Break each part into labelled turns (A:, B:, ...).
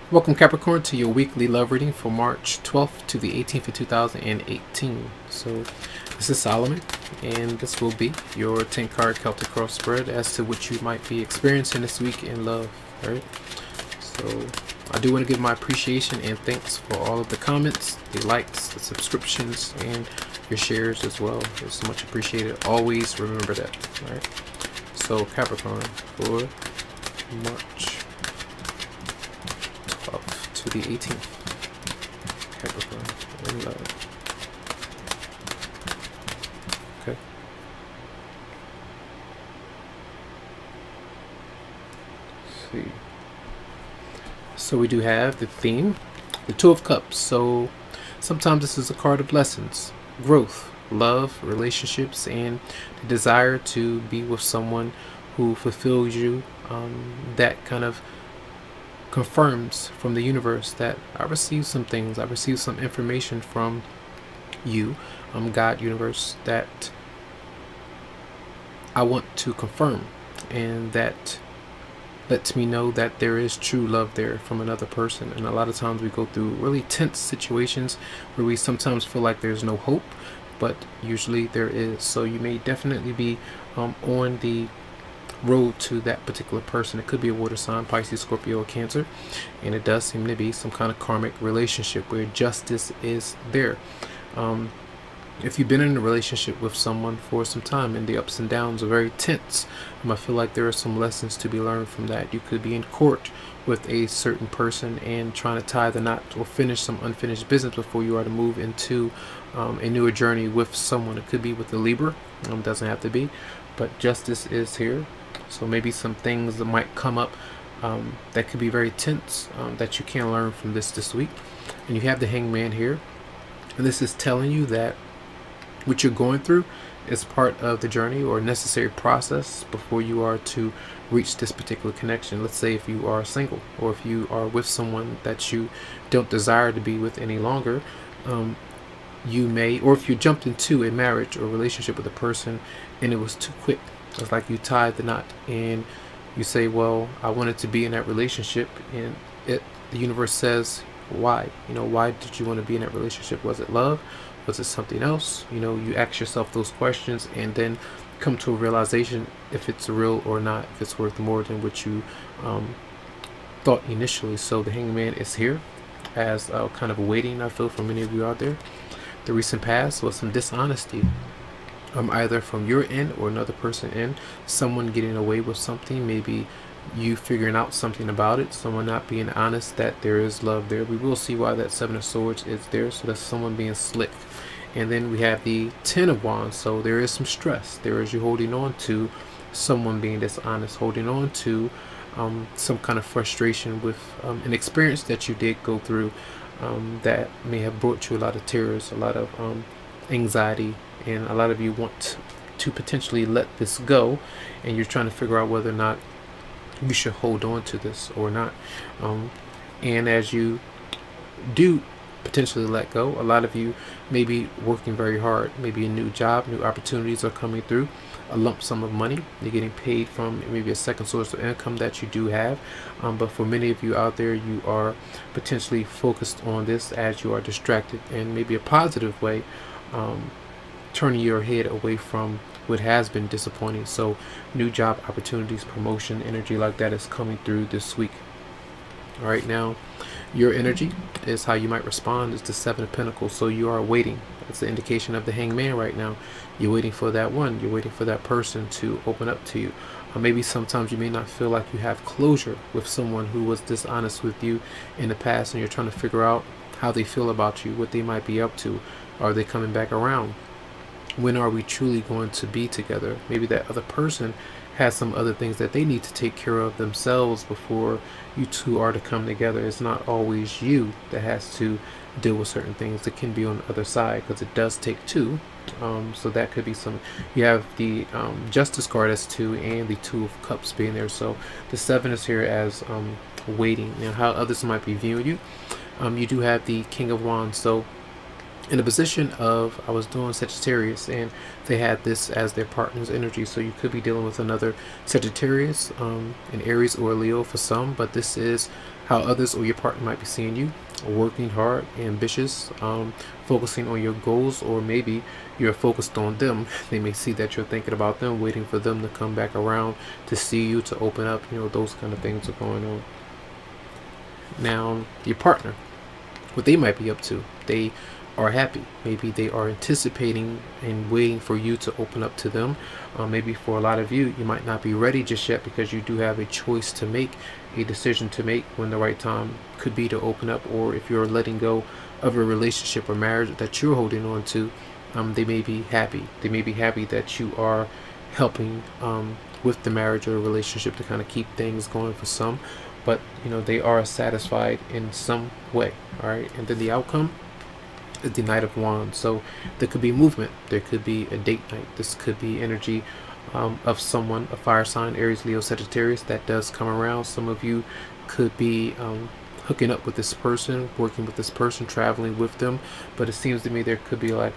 A: Welcome Capricorn to your weekly love reading for March 12th to the 18th of 2018. So this is Solomon, and this will be your 10 card Celtic cross spread as to what you might be experiencing this week in love. Alright, so I do want to give my appreciation and thanks for all of the comments, the likes, the subscriptions, and your shares as well. It's much appreciated. Always remember that. Alright, so Capricorn for March to the 18th. Capricorn in love. Okay. Let's see. So we do have the theme, the Two of Cups. So sometimes this is a card of lessons, growth, love, relationships, and the desire to be with someone who fulfills you. That kind of confirms from the universe that I received some things, I received some information from you, God, universe, that I want to confirm, and that lets me know that there is true love there from another person. And a lot of times we go through really tense situations where we sometimes feel like there's no hope, but usually there is. So you may definitely be on the road to that particular person. It could be a water sign, Pisces, Scorpio, or Cancer, and it does seem to be some kind of karmic relationship where justice is there. If you've been in a relationship with someone for some time and the ups and downs are very tense, I feel like there are some lessons to be learned from that. You could be in court with a certain person and trying to tie the knot or finish some unfinished business before you are to move into a newer journey with someone. It could be with a Libra, doesn't have to be, but justice is here. So maybe some things that might come up that could be very tense that you can learn from this week. And you have the Hangman here, and this is telling you that what you're going through is part of the journey or necessary process before you are to reach this particular connection. Let's say if you are single, or if you are with someone that you don't desire to be with any longer, you may, or if you jumped into a marriage or relationship with a person and it was too quick. It's like you tied the knot and you say, well, I wanted to be in that relationship, and the universe says, why? Why did you want to be in that relationship? Was it love? Was it something else? You ask yourself those questions and then come to a realization if it's real or not, if it's worth more than what you thought initially. So the Hangman is here as kind of waiting, I feel, for many of you out there. The recent past was some dishonesty, either from your end or another person end, someone getting away with something, maybe you figuring out something about it, someone not being honest that there is love there. We will see why that Seven of Swords is there, so that's someone being slick. And then we have the Ten of Wands, so there is some stress. There is you holding on to someone being dishonest, holding on to some kind of frustration with an experience that you did go through that may have brought you a lot of tears, a lot of anxiety, and a lot of you want to potentially let this go, and you're trying to figure out whether or not you should hold on to this or not. And as you do potentially let go, a lot of you may be working very hard. Maybe a new job, new opportunities are coming through, a lump sum of money you're getting paid from, maybe a second source of income that you do have. But for many of you out there, you are potentially focused on this as you are distracted in maybe a positive way, turning your head away from what has been disappointing. So new job opportunities, promotion, energy like that is coming through this week. All right, now your energy is how you might respond is the Seven of Pentacles. So you are waiting. That's the indication of the Hangman right now. You're waiting for that one. You're waiting for that person to open up to you. Or maybe sometimes you may not feel like you have closure with someone who was dishonest with you in the past, and you're trying to figure out how they feel about you, what they might be up to. Are they coming back around? When are we truly going to be together? Maybe that other person has some other things that they need to take care of themselves before you two are to come together. It's not always you that has to deal with certain things. It can be on the other side, because it does take two. So that could be some. You have the Justice card as two, and the Two of Cups being there. So the Seven is here as waiting. Now, how others might be viewing you. You do have the King of Wands. So in a position of, I was doing Sagittarius, and they had this as their partner's energy. So you could be dealing with another Sagittarius, an Aries or a Leo for some, but this is how others or your partner might be seeing you: working hard, ambitious, focusing on your goals, or maybe you're focused on them. They may see that you're thinking about them, waiting for them to come back around to see you, to open up. Those kind of things are going on. Now, your partner, what they might be up to, they are happy. Maybe they are anticipating and waiting for you to open up to them. Maybe for a lot of you, you might not be ready just yet, because you do have a choice to make, a decision to make, when the right time could be to open up. Or if you're letting go of a relationship or marriage that you're holding on to, they may be happy. They may be happy that you are helping with the marriage or relationship to kind of keep things going for some. But they are satisfied in some way. All right, and then the outcome is the Knight of Wands. So there could be movement, there could be a date night, this could be energy of someone, a fire sign, Aries, Leo, Sagittarius, that does come around. Some of you could be hooking up with this person, working with this person, traveling with them. But it seems to me there could be like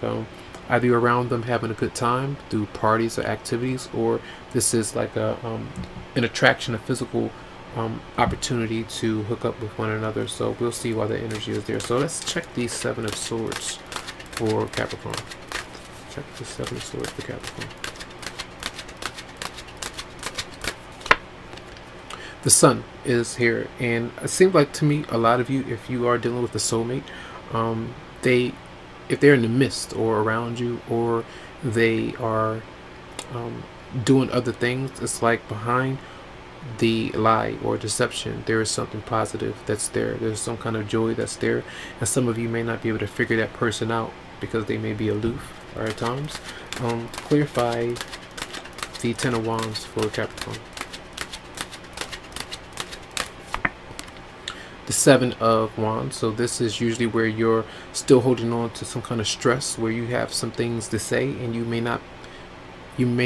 A: either you're around them having a good time through parties or activities, or this is like an attraction, a physical opportunity to hook up with one another. So we'll see why the energy is there. So let's check the Seven of Swords for Capricorn. Check the Seven of Swords for Capricorn. The Sun is here, and it seems like to me a lot of you, if you are dealing with a soulmate, if they're in the midst or around you, or they are doing other things, it's like behind the lie or deception there is something positive that's there. There's some kind of joy that's there, and some of you may not be able to figure that person out because they may be aloof or at times. Clarify the Ten of Wands for Capricorn. The Seven of Wands. So this is usually where you're still holding on to some kind of stress, where you have some things to say and you may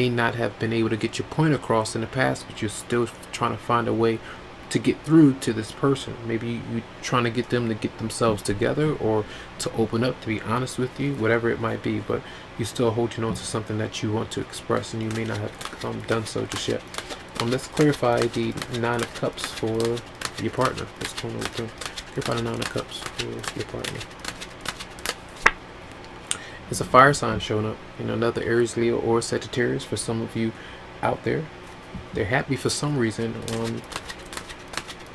A: not have been able to get your point across in the past, but you're still trying to find a way to get through to this person. Maybe you're trying to get them to get themselves together, or to open up, to be honest with you, whatever it might be, but you're still holding on to something that you want to express, and you may not have done so just yet. Let's clarify the Nine of Cups for your partner. What's going on with them? Clarify the Nine of Cups for your partner. It's a fire sign showing up, another Aries, Leo, or Sagittarius for some of you out there. They're happy for some reason.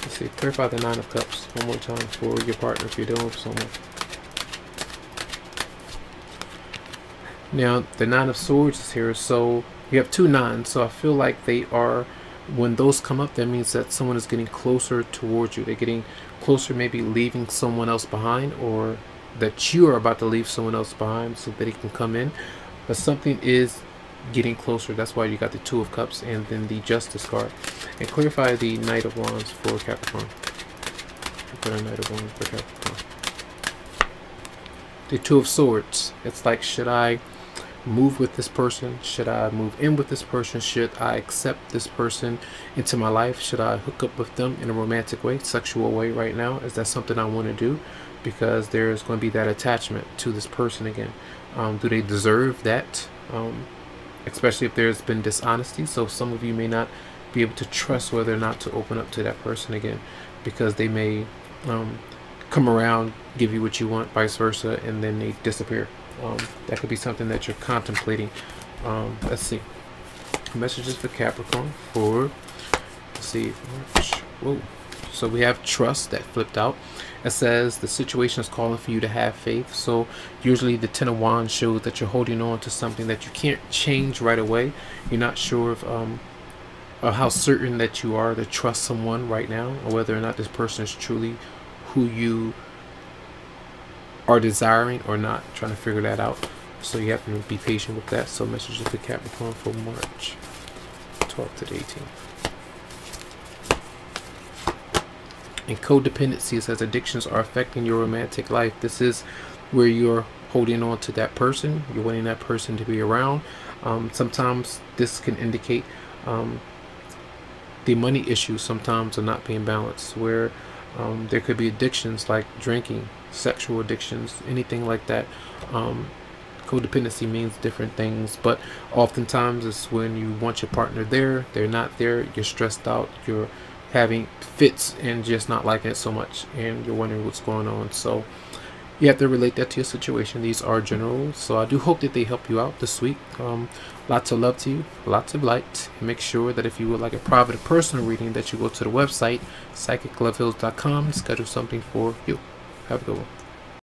A: Let's see, clarify the Nine of Cups one more time for your partner if you're dealing with someone. Now, the Nine of Swords is here, so you have two nines, so I feel like they are, when those come up, that means that someone is getting closer towards you. They're getting closer, maybe leaving someone else behind, or that you are about to leave someone else behind so that he can come in. But something is getting closer. That's why you got the Two of Cups and then the Justice card. And clarify the Knight of Wands for Capricorn. The Knight of Wands for Capricorn. The Two of Swords. It's like, should I move with this person? Should I move in with this person? Should I accept this person into my life? Should I hook up with them in a romantic way, sexual way right now? Is that something I want to do? Because there's going to be that attachment to this person again. Do they deserve that? Especially if there's been dishonesty. So some of you may not be able to trust whether or not to open up to that person again, because they may come around, give you what you want, vice versa, and then they disappear. That could be something that you're contemplating. Let's see. Messages for Capricorn for, let's see, March. Whoa. So we have trust that flipped out. It says the situation is calling for you to have faith. So usually the Ten of Wands shows that you're holding on to something that you can't change right away. You're not sure of how certain that you are to trust someone right now, or whether or not this person is truly who you are desiring or not. Trying to figure that out. So you have to be patient with that. So messages for Capricorn for March 12th to the 18th. And codependency, it says addictions are affecting your romantic life. This is where you're holding on to that person. You're wanting that person to be around. Sometimes this can indicate the money issues sometimes are not being balanced, where There could be addictions like drinking, sexual addictions, anything like that. Codependency means different things, but oftentimes it's when you want your partner there, they're not there, you're stressed out, you're having fits and just not liking it so much, and you're wondering what's going on. So you have to relate that to your situation. These are general, so I do hope that they help you out this week. Lots of love to you, lots of light. Make sure that if you would like a private personal reading, that you go to the website psychicloveheals.com and schedule something for you. Have a good one.